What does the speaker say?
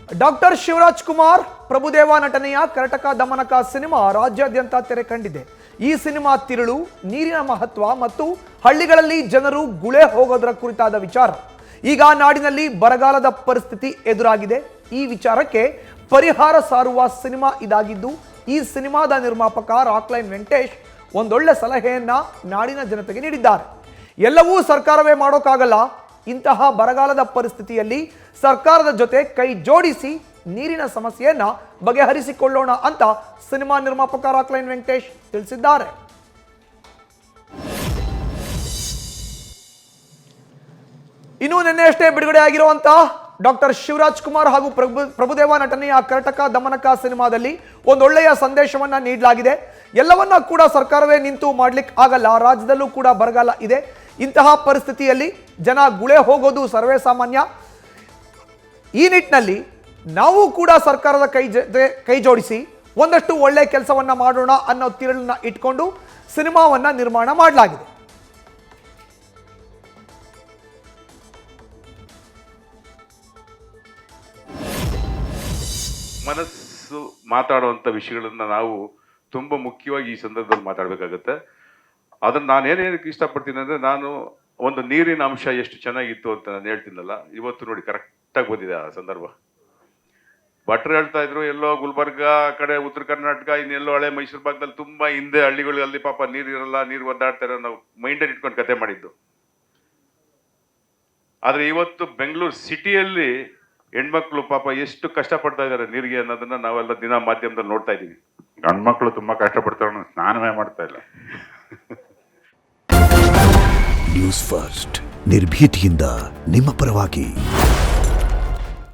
Doctor Shivraj Kumar Prabhudeva ನಟನೆಯ Karnataka ದಮನಕ cinema ರಾಜ್ಯಾದ್ಯಂತ ತೆರೆ ಕಂಡಿದೆ. ಈ ಸಿನಿಮಾ ತಿರುಳು, ನೀರಿನ ಮಹತ್ವ ಮತ್ತು ಹಳ್ಳಿಗಳಲ್ಲಿ ಜನರು ಗುಳೆ ಹೋಗೋದರ ಕುರಿತಾದ ವಿಚಾರ. ಈಗ ನಾಡಿನಲ್ಲಿ ಬರಗಾಲದ ಪರಿಸ್ಥಿತಿ ಎದುರಾಗಿದೆ. ಈ ವಿಚಾರಕ್ಕೆ ಪರಿಹಾರ ಸಾರುವ ಸಿನಿಮಾ ಇದಾಗಿದ್ದು, ಈ ಸಿನಿಮಾದ ನಿರ್ಮಾಪಕ ರಾಕ್ಲೈನ್ ವೆಂಕಟೇಶ್ ಒಂದೊಳ್ಳೆ ಸಲಹೆಯನ್ನ ನಾಡಿನ ಜನತೆಗೆ ನೀಡಿದ್ದಾರೆ. ಎಲ್ಲವೂ ಸರ್ಕಾರವೇ ಮಾಡೋಕ್ಕಾಗಲ್ಲ. ಇಂತಹ ಬರಗಾಲದ ಪರಿಸ್ಥಿತಿಯಲ್ಲಿ ಸರ್ಕಾರದ ಜೊತೆ ಕೈ ಜೋಡಿಸಿ ನೀರಿನ ಸಮಸ್ಯೆಯನ್ನ ಬಗೆಹರಿಸಿಕೊಳ್ಳೋಣ ಅಂತ ಸಿನಿಮಾ ನಿರ್ಮಾಪಕ ರಾಕ್ಲೈನ್ ವೆಂಕಟೇಶ್ ತಿಳಿಸಿದ್ದಾರೆ. ಇನ್ನು ನಿನ್ನೆಯಷ್ಟೇ ಬಿಡುಗಡೆ ಆಗಿರುವಂತಹ ಡಾಕ್ಟರ್ ಶಿವರಾಜ್ ಕುಮಾರ್ ಹಾಗೂ ಪ್ರಭುದೇವ ನಟನೆಯ ಕರ್ನಾಟಕ ದಮನಕ ಸಿನಿಮಾದಲ್ಲಿ ಒಂದೊಳ್ಳೆಯ ಸಂದೇಶವನ್ನ ನೀಡಲಾಗಿದೆ. ಎಲ್ಲವನ್ನ ಕೂಡ ಸರ್ಕಾರವೇ ನಿಂತು ಮಾಡ್ಲಿಕ್ಕೆ ಆಗಲ್ಲ. ರಾಜ್ಯದಲ್ಲೂ ಕೂಡ ಬರಗಾಲ ಇದೆ. ಇಂತಹ ಪರಿಸ್ಥಿತಿಯಲ್ಲಿ ಜನ ಗುಳೆ ಹೋಗೋದು ಸರ್ವೇ ಸಾಮಾನ್ಯ. ಈ ನಿಟ್ಟಿನಲ್ಲಿ ನಾವು ಕೂಡ ಸರ್ಕಾರದ ಕೈ ಜೋಡಿಸಿ ಒಂದಷ್ಟು ಒಳ್ಳೆ ಕೆಲಸವನ್ನ ಮಾಡೋಣ ಅನ್ನೋ ತಿರುಳನ್ನ ಇಟ್ಕೊಂಡು ಸಿನಿಮಾವನ್ನ ನಿರ್ಮಾಣ ಮಾಡಲಾಗಿದೆ. ಮನಸ್ಸು ಮಾತಾಡುವಂಥ ವಿಷಯಗಳನ್ನ ನಾವು ತುಂಬ ಮುಖ್ಯವಾಗಿ ಈ ಸಂದರ್ಭದಲ್ಲಿ ಮಾತಾಡಬೇಕಾಗತ್ತೆ. ಅದನ್ನು ನಾನು ಏನೇನಕ್ಕೆ ಇಷ್ಟಪಡ್ತೀನಿ ಅಂದರೆ, ನಾನು ಒಂದು ನೀರಿನ ಅಂಶ ಎಷ್ಟು ಚೆನ್ನಾಗಿತ್ತು ಅಂತ ನಾನು ಹೇಳ್ತೀನಲ್ಲ, ಇವತ್ತು ನೋಡಿ ಕರೆಕ್ಟಾಗಿ ಬಂದಿದೆ ಆ ಸಂದರ್ಭ. ಭಟ್ರು ಹೇಳ್ತಾ ಇದ್ರು, ಎಲ್ಲೋ ಗುಲ್ಬರ್ಗ ಕಡೆ, ಉತ್ತರ ಕರ್ನಾಟಕ, ಇನ್ನೆಲ್ಲೋ ಹಳೆ ಮೈಸೂರು ಭಾಗದಲ್ಲಿ ತುಂಬ ಹಿಂದೆ ಹಳ್ಳಿಗಳಲ್ಲಿ ಪಾಪ ನೀರು ಇರಲ್ಲ, ನೀರು ಒದ್ದಾಡ್ತಾರೆ, ನಾವು ಮೈಂಡಲ್ಲಿ ಇಟ್ಕೊಂಡು ಕತೆ ಮಾಡಿದ್ದು. ಆದರೆ ಇವತ್ತು ಬೆಂಗಳೂರು ಸಿಟಿಯಲ್ಲಿ ಹೆಣ್ಮಕ್ಳು ಪಾಪ ಎಷ್ಟು ಕಷ್ಟಪಡ್ತಾ ಇದ್ದಾರೆ ನೀರಿಗೆ ಅನ್ನೋದನ್ನ ನಾವೆಲ್ಲ ದಿನ ಮಾಧ್ಯಮದಲ್ಲಿ ನೋಡ್ತಾ ಇದ್ದೀವಿ. ಗಂಡ್ಮಕ್ಳು ತುಂಬಾ ಕಷ್ಟಪಡ್ತಾರೆ, ಸ್ನಾನವೇ ಮಾಡ್ತಾ ಇಲ್ಲ. ನ್ಯೂಸ್ ಫಸ್ಟ್ ನಿರ್ಭೀತಿಯಿಂದ ನಿಮ್ಮ ಪರವಾಗಿ.